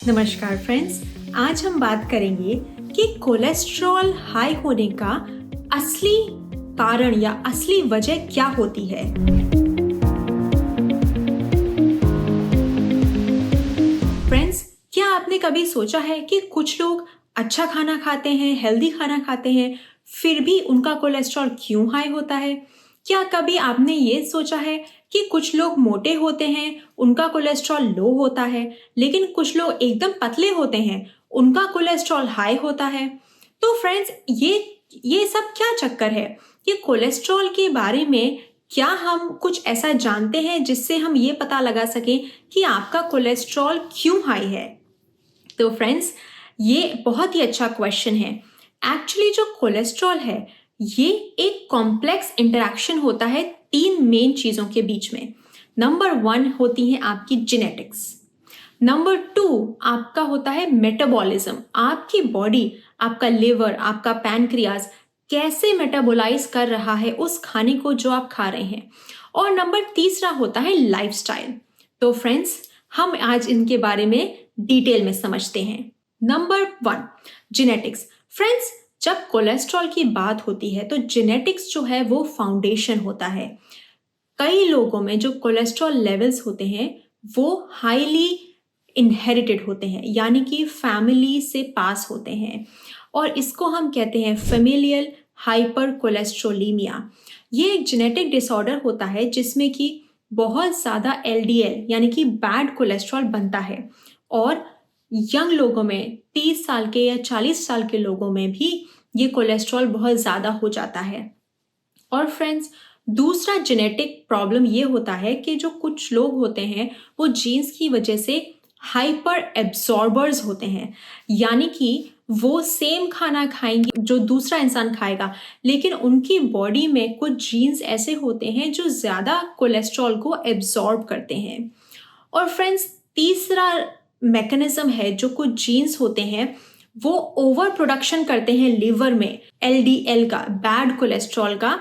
नमस्कार फ्रेंड्स, आज हम बात करेंगे कि कोलेस्ट्रॉल हाई होने का असली कारण या असली वजह क्या होती है। फ्रेंड्स, क्या आपने कभी सोचा है कि कुछ लोग अच्छा खाना खाते हैं, हेल्दी खाना खाते हैं, फिर भी उनका कोलेस्ट्रॉल क्यों हाई होता है? क्या कभी आपने ये सोचा है कि कुछ लोग मोटे होते हैं, उनका कोलेस्ट्रॉल लो होता है, लेकिन कुछ लोग एकदम पतले होते हैं, उनका कोलेस्ट्रॉल हाई होता है? तो फ्रेंड्स, ये सब क्या चक्कर है? ये कोलेस्ट्रॉल के बारे में क्या हम कुछ ऐसा जानते हैं जिससे हम ये पता लगा सकें कि आपका कोलेस्ट्रॉल क्यों हाई है? तो फ्रेंड्स, ये बहुत ही अच्छा क्वेश्चन है। एक्चुअली जो कोलेस्ट्रॉल है, ये एक कॉम्प्लेक्स इंटरेक्शन होता है 3 मेन चीज़ों के बीच में। नंबर 1 होती है आपकी जेनेटिक्स। नंबर 2 आपका होता है मेटाबॉलिज्म। आपकी बॉडी, आपका लिवर, आपका पैनक्रियाज कैसे मेटाबोलाइज कर रहा है उस खाने को जो आप खा रहे हैं। और नंबर 3 होता है लाइफस्टाइल। तो फ्रेंड्स, हम आज इनके बारे में डिटेल में समझते हैं। Number 1, genetics. फ्रेंड्स, जब कोलेस्ट्रॉल की बात होती है तो जेनेटिक्स जो है वो फाउंडेशन होता है। कई लोगों में जो कोलेस्ट्रॉल लेवल्स होते हैं वो हाईली इनहेरिटेड होते हैं, यानी कि फैमिली से पास होते हैं, और इसको हम कहते हैं फेमिलियल हाइपर कोलेस्ट्रोलीमिया। ये एक जेनेटिक डिसऑर्डर होता है जिसमें कि बहुत ज़्यादा एलडीएल यानी कि बैड कोलेस्ट्रॉल बनता है, और यंग लोगों में 30 साल के या 40 साल के लोगों में भी ये कोलेस्ट्रॉल बहुत ज़्यादा हो जाता है। और फ्रेंड्स, दूसरा जेनेटिक प्रॉब्लम ये होता है कि जो कुछ लोग होते हैं वो जीन्स की वजह से हाइपर एब्जॉर्बर्स होते हैं, यानी कि वो सेम खाना खाएंगे जो दूसरा इंसान खाएगा, लेकिन उनकी बॉडी में कुछ जीन्स ऐसे होते हैं जो ज़्यादा कोलेस्ट्रॉल को एब्जॉर्ब करते हैं। और फ्रेंड्स, तीसरा मैकेनिज्म है, जो कुछ जीन्स होते हैं वो ओवर प्रोडक्शन करते हैं लिवर में एलडीएल का, बैड कोलेस्ट्रॉल का,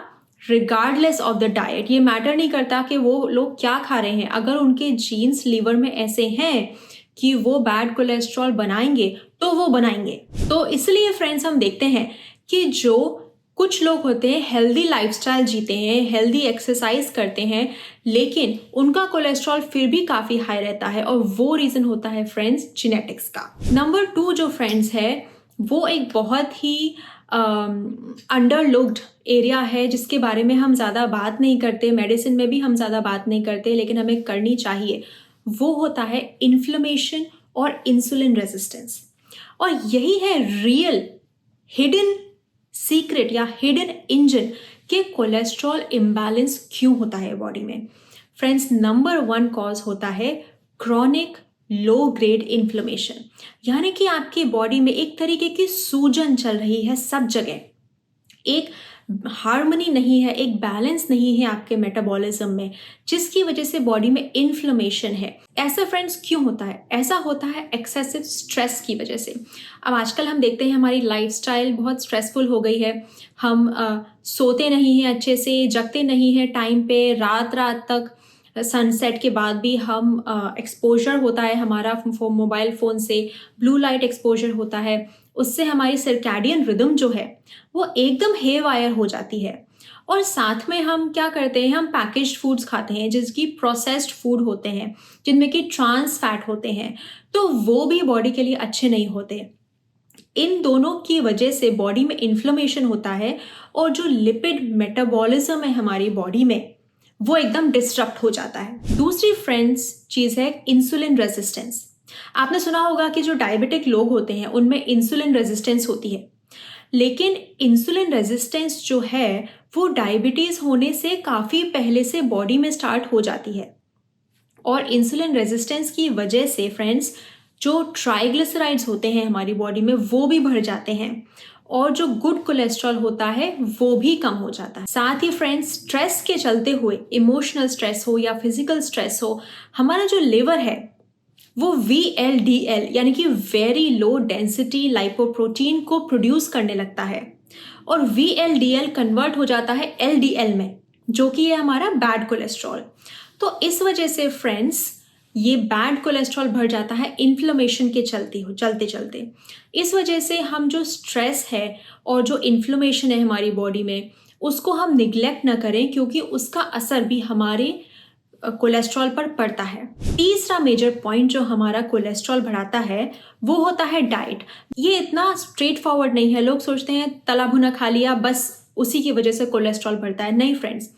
रिगार्डलेस ऑफ द डाइट। ये मैटर नहीं करता कि वो लोग क्या खा रहे हैं, अगर उनके जीन्स लिवर में ऐसे हैं कि वो बैड कोलेस्ट्रॉल बनाएंगे तो वो बनाएंगे। तो इसलिए फ्रेंड्स, हम देखते हैं कि जो कुछ लोग होते हैं हेल्दी लाइफस्टाइल जीते हैं, हेल्दी एक्सरसाइज करते हैं, लेकिन उनका कोलेस्ट्रॉल फिर भी काफ़ी हाई रहता है, और वो रीज़न होता है फ्रेंड्स जेनेटिक्स का। नंबर 2 जो फ्रेंड्स है वो एक बहुत ही अंडरलुक्ड एरिया है जिसके बारे में हम ज़्यादा बात नहीं करते, मेडिसिन में भी हम ज़्यादा बात नहीं करते, लेकिन हमें करनी चाहिए। वो होता है इन्फ्लेमेशन और इंसुलिन रेजिस्टेंस। और यही है रियल हिडन सीक्रेट या हिडन इंजन के कोलेस्ट्रॉल इम्बैलेंस क्यों होता है बॉडी में। फ्रेंड्स, नंबर 1 कॉज होता है क्रॉनिक लो ग्रेड इन्फ्लेमेशन, यानी कि आपकी बॉडी में एक तरीके की सूजन चल रही है सब जगह, एक हार्मनी नहीं है, एक बैलेंस नहीं है आपके मेटाबॉलिज्म में, जिसकी वजह से बॉडी में इन्फ्लेमेशन है। ऐसा फ्रेंड्स क्यों होता है? ऐसा होता है एक्सेसिव स्ट्रेस की वजह से। अब आजकल हम देखते हैं हमारी लाइफस्टाइल बहुत स्ट्रेसफुल हो गई है। हम सोते नहीं हैं अच्छे से, जगते नहीं हैं टाइम पे, रात रात तक, सनसेट के बाद भी हम एक्सपोजर होता है हमारा मोबाइल फ़ोन से, ब्लू लाइट एक्सपोजर होता है, उससे हमारी सर्कैडियन रिदम जो है वो एकदम हेवायर हो जाती है। और साथ में हम क्या करते हैं, हम पैकेज्ड फूड्स खाते हैं जिसकी प्रोसेस्ड फूड होते हैं, जिनमें कि ट्रांस फैट होते हैं, तो वो भी बॉडी के लिए अच्छे नहीं होते। इन दोनों की वजह से बॉडी में इन्फ्लेमेशन होता है, और जो लिपिड मेटाबॉलिज्म है हमारी बॉडी में वो एकदम डिस्टर्ब हो जाता है। दूसरी फ्रेंड्स चीज़ है इंसुलिन रेजिस्टेंस। आपने सुना होगा कि जो डायबिटिक लोग होते हैं उनमें इंसुलिन रेजिस्टेंस होती है, लेकिन इंसुलिन रेजिस्टेंस जो है वो डायबिटीज़ होने से काफ़ी पहले से बॉडी में स्टार्ट हो जाती है। और इंसुलिन रेजिस्टेंस की वजह से फ्रेंड्स, जो ट्राइग्लिसराइड्स होते हैं हमारी बॉडी में वो भी बढ़ जाते हैं, और जो गुड कोलेस्ट्रॉल होता है वो भी कम हो जाता है। साथ ही फ्रेंड्स, स्ट्रेस के चलते हुए, इमोशनल स्ट्रेस हो या फिजिकल स्ट्रेस हो, हमारा जो लिवर है वो VLDL यानी कि वेरी लो डेंसिटी लाइपोप्रोटीन को प्रोड्यूस करने लगता है, और VLDL कन्वर्ट हो जाता है LDL में, जो कि है हमारा बैड कोलेस्ट्रॉल। तो इस वजह से फ्रेंड्स, ये बैड कोलेस्ट्रॉल बढ़ जाता है इन्फ्लेमेशन के चलते चलते। इस वजह से हम जो स्ट्रेस है और जो इन्फ्लेमेशन है हमारी बॉडी में, उसको हम निग्लेक्ट ना करें, क्योंकि उसका असर भी हमारे कोलेस्ट्रॉल पर पड़ता है। तीसरा मेजर पॉइंट जो हमारा कोलेस्ट्रॉल बढ़ाता है वो होता है डाइट। ये इतना स्ट्रेट फॉरवर्ड नहीं है। लोग सोचते हैं तला भुना खा लिया बस उसी की वजह से कोलेस्ट्रॉल बढ़ता है। नहीं फ्रेंड्स,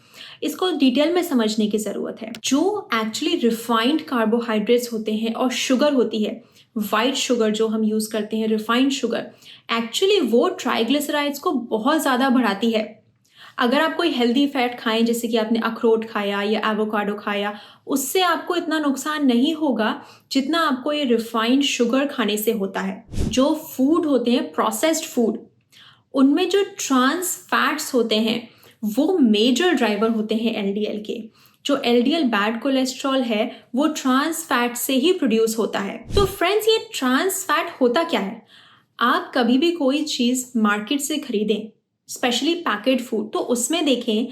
इसको डिटेल में समझने की ज़रूरत है। जो एक्चुअली रिफाइंड कार्बोहाइड्रेट्स होते हैं और शुगर होती है, वाइट शुगर जो हम यूज़ करते हैं, रिफाइंड शुगर, एक्चुअली वो ट्राइग्लिसराइड्स को बहुत ज़्यादा बढ़ाती है। अगर आप कोई हेल्दी फैट खाएं, जैसे कि आपने अखरोट खाया या एवोकाडो खाया, उससे आपको इतना नुकसान नहीं होगा जितना आपको ये रिफाइंड शुगर खाने से होता है। जो फूड होते हैं, प्रोसेस्ड फूड, उनमें जो ट्रांस फैट्स होते हैं वो मेजर ड्राइवर होते हैं एलडीएल के। जो एलडीएल बैड कोलेस्ट्रॉल है वो ट्रांस फैट से ही प्रोड्यूस होता है। तो फ्रेंड्स, ये ट्रांस फैट होता क्या है? आप कभी भी कोई चीज़ मार्केट से खरीदें, स्पेशली पैकेट फूड, तो उसमें देखें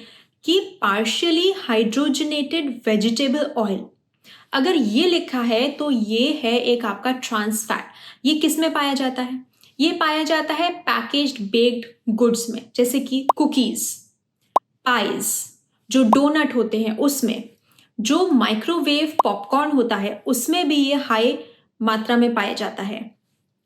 कि पार्शियली हाइड्रोजनेटेड वेजिटेबल ऑयल, अगर ये लिखा है तो ये है एक आपका ट्रांस फैट। ये किस में पाया जाता है? ये पाया जाता है पैकेज्ड बेक्ड गुड्स में, जैसे कि कुकीज, पाइज, जो डोनट होते हैं उसमें, जो माइक्रोवेव पॉपकॉर्न होता है उसमें भी ये हाई मात्रा में पाया जाता है।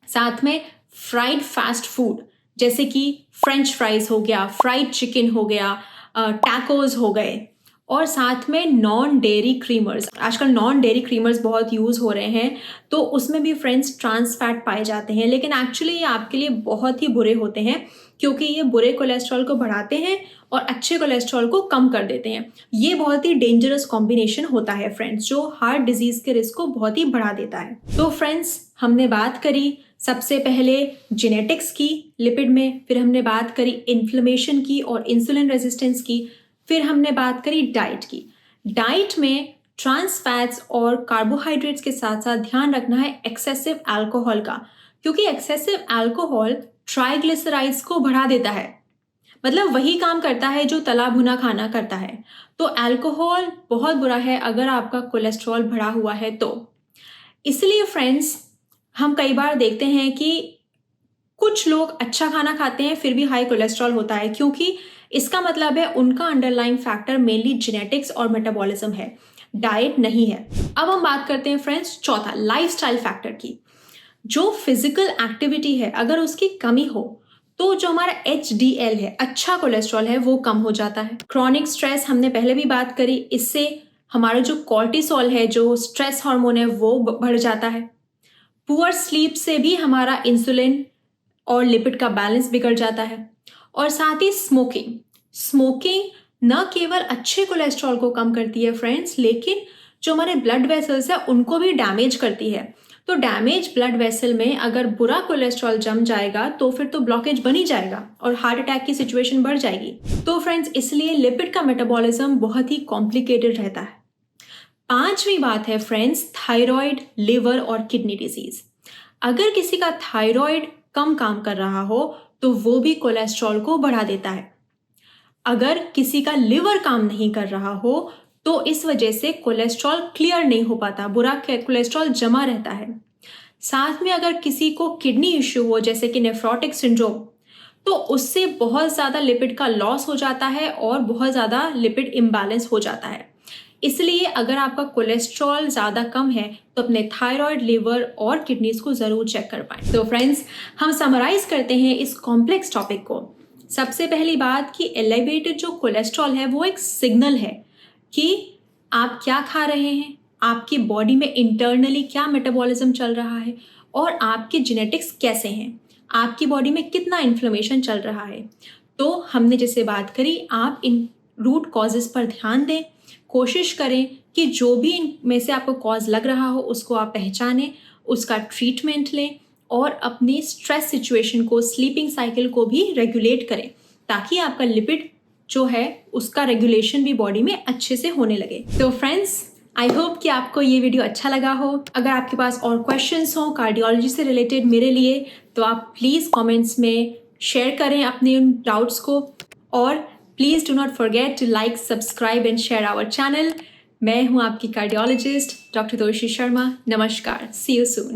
साथ में फ्राइड फास्ट फूड, जैसे कि फ्रेंच फ्राइज हो गया, फ्राइड चिकन हो गया, टैकोज हो गए, और साथ में नॉन डेयरी क्रीमर्स। आजकल नॉन डेयरी क्रीमर्स बहुत यूज़ हो रहे हैं, तो उसमें भी फ्रेंड्स ट्रांस फैट पाए जाते हैं। लेकिन एक्चुअली ये आपके लिए बहुत ही बुरे होते हैं, क्योंकि ये बुरे कोलेस्ट्रॉल को बढ़ाते हैं और अच्छे कोलेस्ट्रॉल को कम कर देते हैं। ये बहुत ही डेंजरस कॉम्बिनेशन होता है फ्रेंड्स, जो हार्ट डिजीज़ के रिस्क को बहुत ही बढ़ा देता है। तो फ्रेंड्स, हमने बात करी सबसे पहले जेनेटिक्स की लिपिड में, फिर हमने बात करी इन्फ्लेमेशन की और इंसुलिन रेजिस्टेंस की, फिर हमने बात करी डाइट की। डाइट में ट्रांस फैट्स और कार्बोहाइड्रेट्स के साथ साथ ध्यान रखना है एक्सेसिव अल्कोहल का, क्योंकि एक्सेसिव अल्कोहल ट्राइग्लिसराइड्स को बढ़ा देता है। मतलब वही काम करता है जो तला भुना खाना करता है। तो अल्कोहल बहुत बुरा है अगर आपका कोलेस्ट्रॉल बढ़ा हुआ है तो। इसलिए फ्रेंड्स, हम कई बार देखते हैं कि कुछ लोग अच्छा खाना खाते हैं फिर भी हाई कोलेस्ट्रॉल होता है, क्योंकि इसका मतलब है उनका अंडरलाइंग फैक्टर मेनली जेनेटिक्स और मेटाबॉलिज्म है, डाइट नहीं है। अब हम बात करते हैं फ्रेंड्स चौथा, लाइफस्टाइल फैक्टर की। जो फिजिकल एक्टिविटी है, अगर उसकी कमी हो तो जो हमारा HDL है, अच्छा कोलेस्ट्रॉल है, वो कम हो जाता है। क्रॉनिक स्ट्रेस हमने पहले भी बात करी, इससे हमारा जो कॉर्टिसोल है, जो स्ट्रेस हार्मोन है, वो बढ़ जाता है। पुअर स्लीप से भी हमारा इंसुलिन और लिपिड का बैलेंस बिगड़ जाता है। और साथ ही स्मोकिंग न केवल अच्छे कोलेस्ट्रॉल को कम करती है फ्रेंड्स, लेकिन जो हमारे ब्लड वेसल्स है उनको भी डैमेज करती है। तो डैमेज ब्लड वेसल में अगर बुरा कोलेस्ट्रॉल जम जाएगा तो फिर तो ब्लॉकेज बन ही जाएगा और हार्ट अटैक की सिचुएशन बढ़ जाएगी। तो फ्रेंड्स, इसलिए लिपिड का मेटाबॉलिज्म बहुत ही कॉम्प्लिकेटेड रहता है। पांचवी बात है फ्रेंड्स, थायराइड, लिवर और किडनी डिजीज। अगर किसी का थायराइड कम काम कर रहा हो तो वो भी कोलेस्ट्रॉल को बढ़ा देता है। अगर किसी का लिवर काम नहीं कर रहा हो तो इस वजह से कोलेस्ट्रॉल क्लियर नहीं हो पाता, बुरा कोलेस्ट्रॉल जमा रहता है। साथ में अगर किसी को किडनी इश्यू हो, जैसे कि नेफ्रोटिक सिंड्रोम, तो उससे बहुत ज़्यादा लिपिड का लॉस हो जाता है और बहुत ज़्यादा लिपिड इम्बैलेंस हो जाता है। इसलिए अगर आपका कोलेस्ट्रॉल ज़्यादा कम है तो अपने थायराइड, लिवर और किडनीज को ज़रूर चेक कर पाएं। तो फ्रेंड्स, हम समराइज करते हैं इस कॉम्प्लेक्स टॉपिक को। सबसे पहली बात कि एलिवेटेड जो कोलेस्ट्रॉल है वो एक सिग्नल है कि आप क्या खा रहे हैं, आपकी बॉडी में इंटरनली क्या मेटाबॉलिज्म चल रहा है और आपके जेनेटिक्स कैसे हैं, आपकी बॉडी में कितना इन्फ्लेमेशन चल रहा है। तो हमने जैसे बात करी, आप इन रूट कॉजेस पर ध्यान दें, कोशिश करें कि जो भी इनमें से आपको कॉज लग रहा हो उसको आप पहचानें, उसका ट्रीटमेंट लें और अपनी स्ट्रेस सिचुएशन को, स्लीपिंग साइकिल को भी रेगुलेट करें, ताकि आपका लिपिड जो है उसका रेगुलेशन भी बॉडी में अच्छे से होने लगे। तो फ्रेंड्स, आई होप कि आपको ये वीडियो अच्छा लगा हो। अगर आपके पास और क्वेश्चंस हो कार्डियोलॉजी से रिलेटेड मेरे लिए, तो आप प्लीज़ कमेंट्स में शेयर करें अपने उन डाउट्स को। और please do not forget to like, subscribe and share our channel. मैं हूं आपकी कार्डियोलॉजिस्ट डॉक्टर तोशी शर्मा। नमस्कार, सी यू सून।